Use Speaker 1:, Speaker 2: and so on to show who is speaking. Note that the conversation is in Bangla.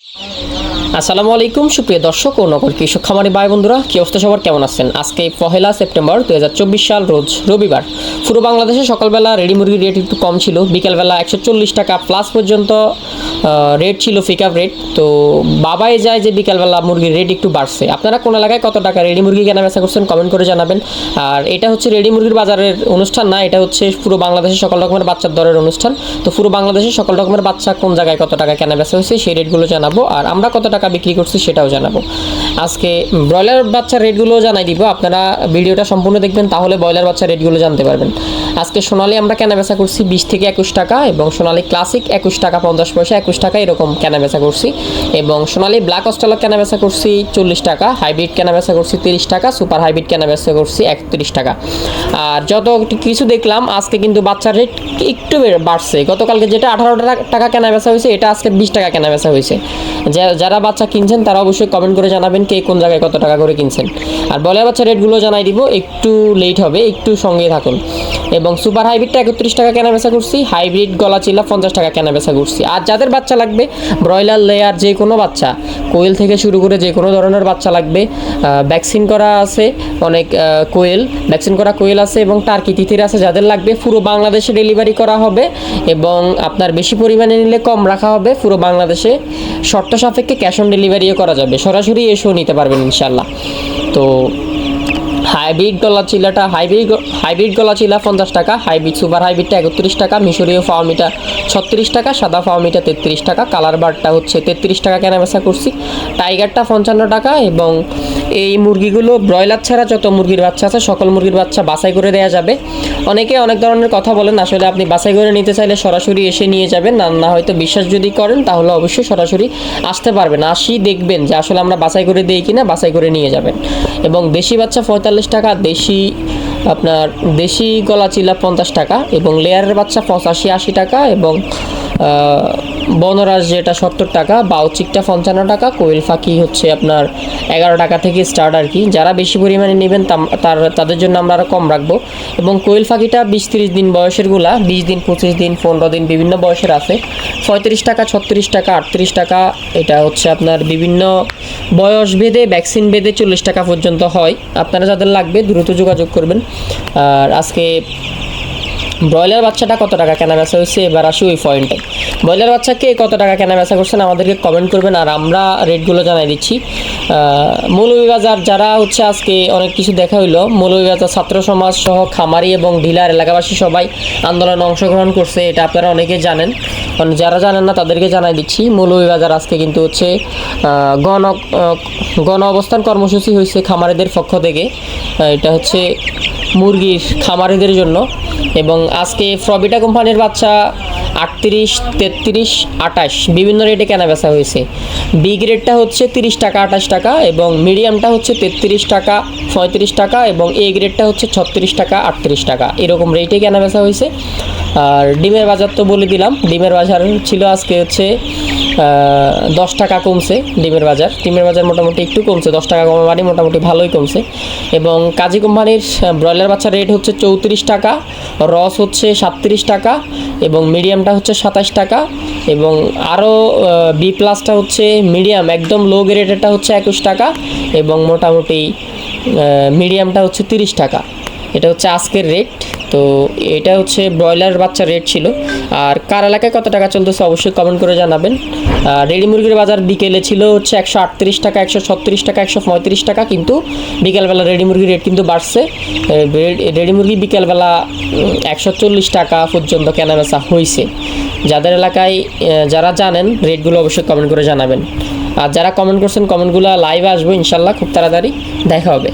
Speaker 1: আসসালামু আলাইকুম সুপ্রিয় দর্শক ও নগর কৃষক খামারি ভাই বন্ধুরা, কি অবস্থা সবার, কেমন আছেন? আজকে 1 সেপ্টেম্বর 2024 সাল, রোজ রবিবার। পুরো বাংলাদেশে সকালবেলা রেডি মুরগির রেট একটু কম ছিল, বিকেলবেলা 140 টাকা প্লাস পর্যন্ত রেট ছিল, পিক আপ রেট। তো বাবাই যায় যে বিকেলবেলা মুরগির রেট একটু বাড়ছে। আপনারা কোন এলাকায় কত টাকা রেডি মুরগি কেনা বেচা করছেন কমেন্ট করে জানাবেন। আর এটা হচ্ছে রেডি মুরগির বাজারের অনুষ্ঠান না, এটা হচ্ছে পুরো বাংলাদেশের সকল রকমের বাচ্চার দরের অনুষ্ঠান। তো পুরো বাংলাদেশের সকল রকমের বাচ্চা কোন জায়গায় কত টাকা কেনা বেচা হয়েছে সেই রেটগুলো জানাবো, আর আমরা কত টাকা বিক্রি করছি সেটাও জানাবো। আজকে ব্রয়লার বাচ্চার রেটগুলো জানাই দিব, আপনারা ভিডিওটা সম্পূর্ণ দেখবেন, তাহলে ব্রয়লার বাচ্চার রেটগুলো জানতে পারবেন। আজকে সোনালি আমরা কেনা বেচা করছি 20 থেকে 21 টাকা, এবং সোনালি ক্লাসিক 21 টাকা 50 পয়সা, 21 টাকা এরকম কেনা বেচা করছি। এবং সোনালি ব্ল্যাক অস্ট্রেলিয়া কেনা বেচা করছি 40 টাকা, হাইব্রিড কেনা বেচা করছি 30 টাকা, সুপার হাইব্রিড কেনা বেচা করছি 31 টাকা। আর যত কিছু দেখলাম আজকে কিন্তু বাচ্চার রেট একটু বাড়ছে। গতকালকে যেটা 18 টাকা কেনা বেচা হয়েছে, এটা আজকে 20 টাকা কেনা বেচা হয়েছে। যারা বাচ্চা কিনছেন তারা অবশ্যই কমেন্ট করে জানাবেন কে কোন জায়গায় কত টাকা করে কিনছেন। আর ব্রয়লার বাচ্চা রেটগুলো জানাই দিব, একটু লেট হবে, একটু সঙ্গে থাকুন। এবং সুপার হাইব্রিডটা 31 টাকা কেনা বেচা করছি, হাইব্রিড গলা চিলা 50 টাকা কেনা বেচা করছি। আর যাদের বাচ্চা লাগবে ব্রয়লার লেয়ার যে কোনো বাচ্চা, কোয়েল থেকে শুরু করে যে কোনো ধরনের বাচ্চা লাগবে, ভ্যাকসিন করা আছে অনেক, কোয়েল ভ্যাকসিন করা কোয়েল আছে এবং টার্কি তিতির আছে, যাদের লাগবে পুরো বাংলাদেশে ডেলিভারি করা হবে। এবং আপনার বেশি পরিমাণে নিলে কম রাখা হবে, পুরো বাংলাদেশে শর্ত সাপেক্ষে ক্যাশ অন ডেলিভারিও করা যাবে, সরাসরি এসেও নিতে পারবেন ইনশাল্লাহ। তো হাইব্রিড গলা চিলাটা হাইব্রিড গলা চিলা 50 টাকা, হাইব্রিড সুপার হাইব্রিডটা 31 টাকা, মিশরীয় ফাওমিটা 36 টাকা, সাদা ফাওমিটা 33 টাকা, কালার বারটা হচ্ছে 33 টাকা কেনা বেচা করছি, টাইগারটা 55 টাকা। এবং এই মুরগিগুলো ব্রয়লার ছাড়া যত মুরগির বাচ্চা আছে সকল মুরগির বাচ্চা বাছাই করে দেওয়া যাবে। অনেকে অনেক ধরনের কথা বলেন, আসলে আপনি বাছাই করে নিতে চাইলে সরাসরি এসে নিয়ে যাবেন, না হয়তো বিশ্বাস যদি করেন তাহলে অবশ্যই সরাসরি আসতে পারবেন, আসি দেখবেন যে আসলে আমরা বাছাই করে দিই কিনা, বাছাই করে নিয়ে যাবেন। এবং দেশি বাচ্চা 45 টাকা, দেশি গলা চিলা 50 টাকা, এবং লেয়ারের বাচ্চা 85-80 টাকা, এবং বনরাজ যেটা 70 টাকা, বাউচিকটা 55 টাকা, কোয়েল ফাঁকি হচ্ছে আপনার 11 টাকা থেকে স্টার্ট আর কি। যারা বেশি পরিমাণে নেবেন তাদের জন্য আমরা আরও কম রাখবো। এবং কোয়েল ফাঁকিটা 20-30 দিন বয়সেরগুলা, 20 দিন 25 দিন 15 দিন বিভিন্ন বয়সের আছে, 35 টাকা 36 টাকা 38 টাকা। এটা হচ্ছে আপনার বিভিন্ন বয়স ভেদে ভ্যাকসিন ভেদে 40 টাকা পর্যন্ত হয়। আপনারা যাদের লাগবে দ্রুত যোগাযোগ করবেন। আর আজকে ব্রয়লার বাচ্চাটা কত টাকা কেনা বেচা হয়েছে, এবার আসি ওই পয়েন্টে। ব্রয়লার বাচ্চাকে কত টাকা কেনা বেচা করছেন আমাদেরকে কমেন্ট করবেন, আর আমরা রেটগুলো জানাই দিচ্ছি। মৌলভীবাজার যারা হচ্ছে আজকে অনেক কিছু দেখা হইলো, মৌলভীবাজার ছাত্র সমাজ সহ খামারি এবং ডিলার এলাকাবাসী সবাই আন্দোলনে অংশগ্রহণ করছে, এটা আপনারা অনেকে জানেন। যারা জানেন না তাদেরকে জানাই দিচ্ছি, মৌলভীবাজার আজকে কিন্তু হচ্ছে গণ অবস্থান কর্মসূচি হয়েছে খামারিদের পক্ষ থেকে। এটা হচ্ছে মুরগির খামারিদের জন্য। এবং আজকে ফ্রবিটা কোম্পানির বাচ্চা 38, 33, 28 বিভিন্ন রেটে কেনা বেচা হয়েছে। বি গ্রেডটা হচ্ছে 30 টাকা 28 টাকা, এবং মিডিয়ামটা হচ্ছে 33 টাকা 35 টাকা, এবং এ গ্রেডটা হচ্ছে 36 টাকা 38 টাকা, এরকম রেটে কেনা বেচা হয়েছে। আর ডিমের বাজার তো বলে দিলাম, ডিমের বাজার ছিল আজকে হচ্ছে 10 টাকা কমছে। ডিমের বাজার মোটামুটি একটু কমছে, 10 টাকা কমা মানে মোটামুটি ভালোই কমছে। এবং কাজী কোম্পানির ব্রয়লার বাচ্চার রেট হচ্ছে 34 টাকা, রস হচ্ছে 37 টাকা, এবং মিডিয়ামটা হচ্ছে 27 টাকা, এবং আরও বি প্লাসটা হচ্ছে মিডিয়াম একদম লো গ্রেডেরটা হচ্ছে 21 টাকা, এবং মোটামুটি মিডিয়ামটা হচ্ছে 30 টাকা। এটা হচ্ছে আজকের রেট। তো এটা হচ্ছে ব্রয়লার বাচ্চার রেট ছিল। আর কার এলাকায় কত টাকা চলতেছে অবশ্যই কমেন্ট করে জানাবেন। রেডি মুরগির বাজার বিকেলে ছিল হচ্ছে 138 টাকা, 136 টাকা, 135 টাকা, কিন্তু বিকেলবেলা রেডি মুরগির রেট কিন্তু বাড়ছে। রেডি মুরগি বিকেলবেলা 140 টাকা পর্যন্ত কেনা বেচা হয়েছে। যাদের এলাকায় যারা জানেন রেটগুলো অবশ্যই কমেন্ট করে জানাবেন। আর যারা কমেন্ট করছেন কমেন্টগুলো লাইভে আসবো ইনশাল্লাহ, খুব তাড়াতাড়ি দেখা হবে।